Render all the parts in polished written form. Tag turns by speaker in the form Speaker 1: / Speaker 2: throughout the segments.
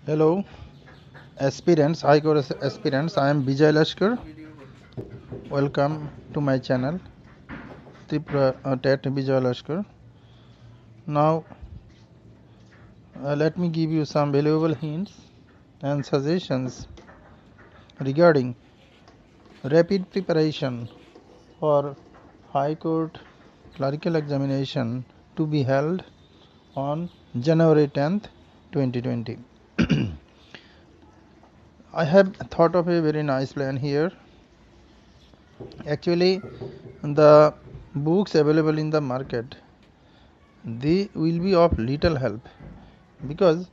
Speaker 1: Hello, aspirants, high course aspirants. I am Vijay Lashkar. Welcome to my channel, Tripura TET Vijay Lashkar. Now, let me give you some valuable hints and suggestions regarding rapid preparation for High Court clerical examination to be held on January 10th, 2020. I have thought of a very nice plan here. Actually, the books available in the market, they will be of little help because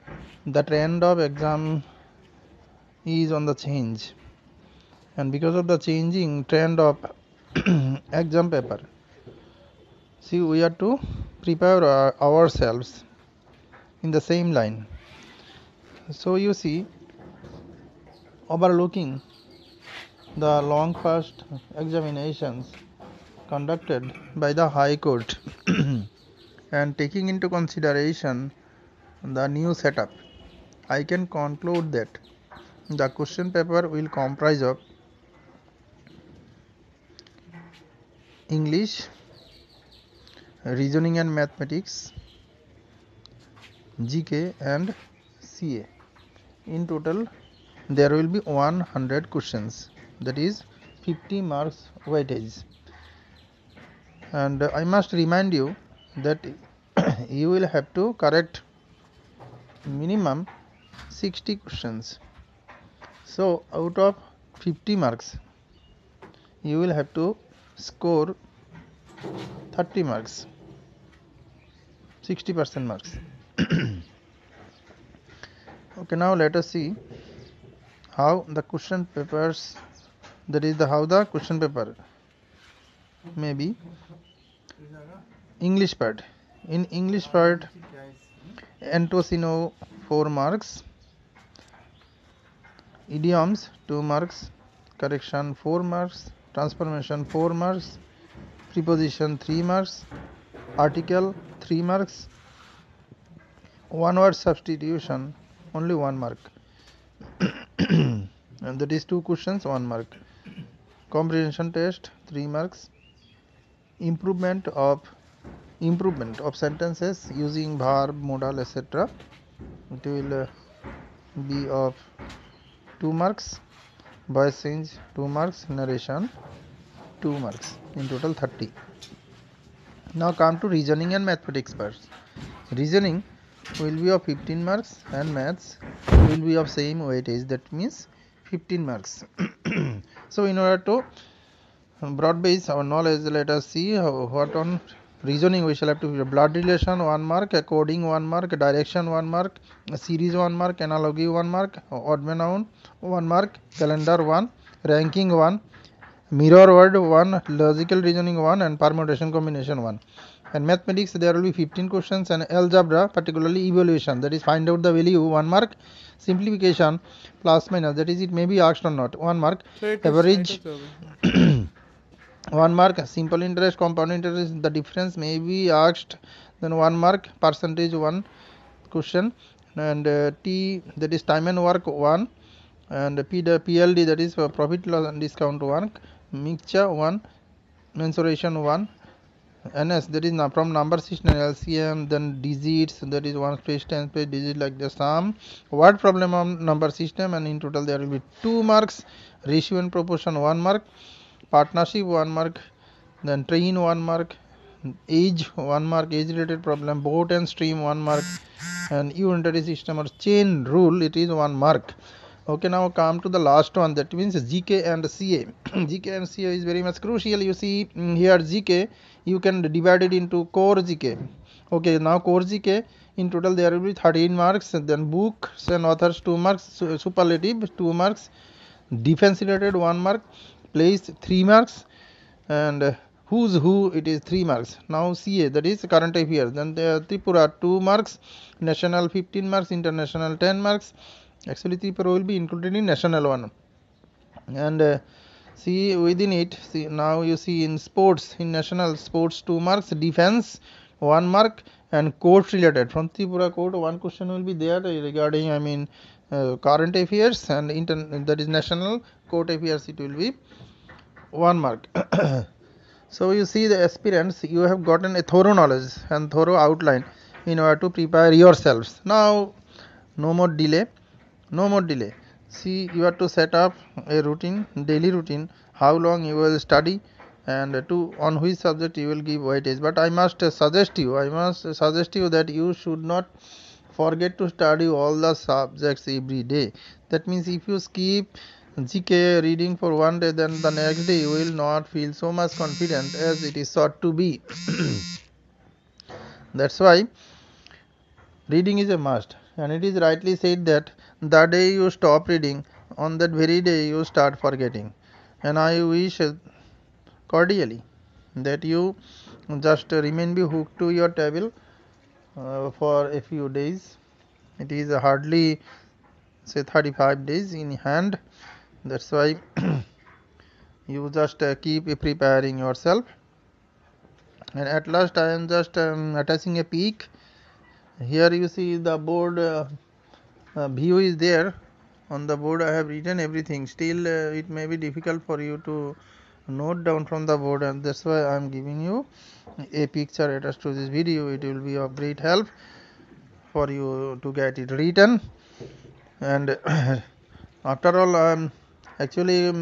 Speaker 1: the trend of exam is on the change, and because of the changing trend of exam paper, see, we have to prepare ourselves in the same line. So you see, overlooking the long past examinations conducted by the High Court and taking into consideration the new setup, I can conclude that the question paper will comprise of English, reasoning and mathematics, GK and CA. In total, there will be 100 questions, that is 50 marks weightage. And I must remind you that you will have to correct minimum 60 questions. So out of 50 marks, you will have to score 30 marks, 60% marks. Okay, now let us see how the question papers, that is how the question paper may be. English part. In English part, Antosino 4 marks, idioms 2 marks, correction 4 marks, transformation 4 marks, preposition 3 marks, article 3 marks, one word substitution only 1 mark. And that is 2 questions 1 mark. Comprehension test 3 marks. Improvement of sentences using verb, modal, etc. It will be of 2 marks. Voice change 2 marks. Narration 2 marks. In total 30. Now come to reasoning and mathematics first. Reasoning will be of 15 marks and maths will be of same weightage, that means 15 marks. So in order to broad base our knowledge, let us see what on reasoning we shall have to blood relation 1 mark, coding 1 mark, direction 1 mark, series 1 mark, analogy 1 mark, odd noun 1 mark, calendar 1, ranking 1, mirror word 1, logical reasoning 1, and permutation combination 1. And mathematics, there will be 15 questions, and algebra, particularly evaluation, that is find out the value 1 mark, simplification plus minus, that is it may be asked or not 1 mark, average 1 mark, simple interest, compound interest, the difference may be asked, then 1 mark, percentage 1 question, and T, that is time and work 1, and PLD, that is profit loss and discount 1, mixture 1, mensuration 1, NS, that is from number system, LCM, then digits, that is 1 space 10 space digit, like the sum, word problem on number system, and in total there will be 2 marks. Ratio and proportion 1 mark, partnership 1 mark, then train 1 mark, age 1 mark, age related problem, boat and stream 1 mark, and unitary system or chain rule, it is 1 mark. Okay, now come to the last one, that means GK and CA. GK and CA is very much crucial. You see here GK, you can divide it into core GK. Okay, now core GK, in total there will be 13 marks, then books and authors 2 marks, superlative 2 marks, defense related 1 mark, place 3 marks, and who's who, it is 3 marks. Now CA, that is current affairs, then Tripura 2 marks, national 15 marks, international 10 marks. Actually Tripura will be included in national one. And see within it, see now you see in sports, in national sports 2 marks, defense 1 mark, and court related. From Tripura court, one question will be there regarding current affairs, and that is national court affairs, it will be 1 mark. So you see, the aspirants, you have gotten a thorough knowledge and thorough outline in order to prepare yourselves. Now no more delay, no more delay. See, you have to set up a routine, daily routine, how long you will study and to on which subject you will give weightage. But I must suggest you that you should not forget to study all the subjects every day. That means if you skip GK reading for one day, then the next day you will not feel so much confident as it is thought to be. That's why reading is a must, and it is rightly said that the day you stop reading, on that very day you start forgetting. And I wish cordially that you just remain be hooked to your table for a few days. It is hardly say 35 days in hand. That's why you just keep preparing yourself. And at last I am just attaching a peak. Here you see the board view is there. On the board I have written everything. Still it may be difficult for you to note down from the board, and that's why I am giving you a picture attached to this video. It will be of great help for you to get it written. And after all, actually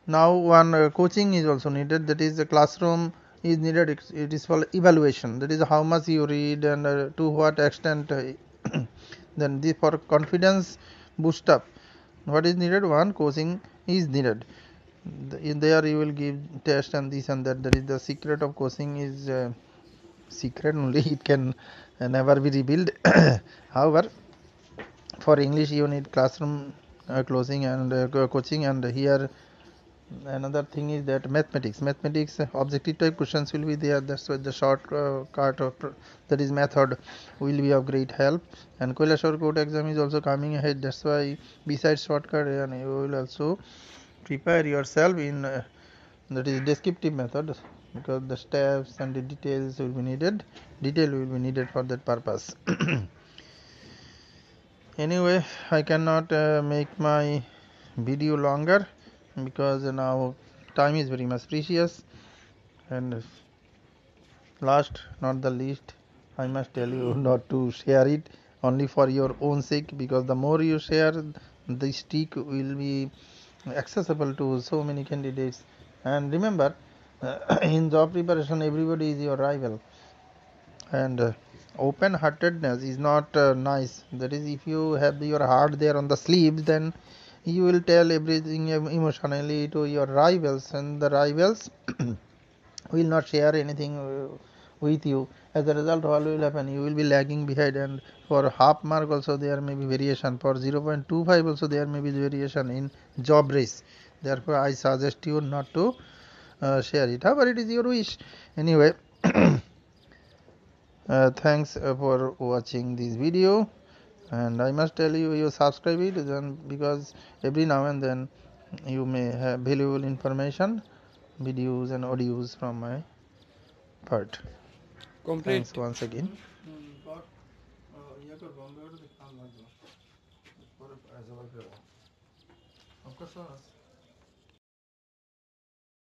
Speaker 1: now one coaching is also needed, that is the classroom is needed. It is for evaluation, that is how much you read and to what extent. Then for confidence boost up, what is needed? One coaching is needed. In there you will give test and this and that. That is the secret of coaching, is secret only. It can never be revealed. However, for English you need classroom closing and coaching. And here another thing is that mathematics objective type questions will be there. That's why the shortcut of that is method will be of great help. And Kailasur court exam is also coming ahead. That's why besides shortcut, and you will also prepare yourself in that is descriptive method, because the steps and the details will be needed. Detail will be needed for that purpose. Anyway, I cannot make my video longer, because now time is very much precious. And last not the least, I must tell you not to share it only for your own sake, because the more you share, the stick will be accessible to so many candidates. And remember, in job preparation everybody is your rival, and open heartedness is not nice. That is, if you have your heart there on the sleeves, then you will tell everything emotionally to your rivals, and the rivals will not share anything with you. As a result, what will happen? You will be lagging behind, and for half mark also there may be variation, for 0.25 also there may be variation in job race. Therefore I suggest you not to share it. However, it is your wish. Anyway, thanks for watching this video. And I must tell you, you subscribe it, then, because every now and then you may have valuable information, videos and audios from my part.
Speaker 2: Complete.
Speaker 1: Thanks once again. Of course.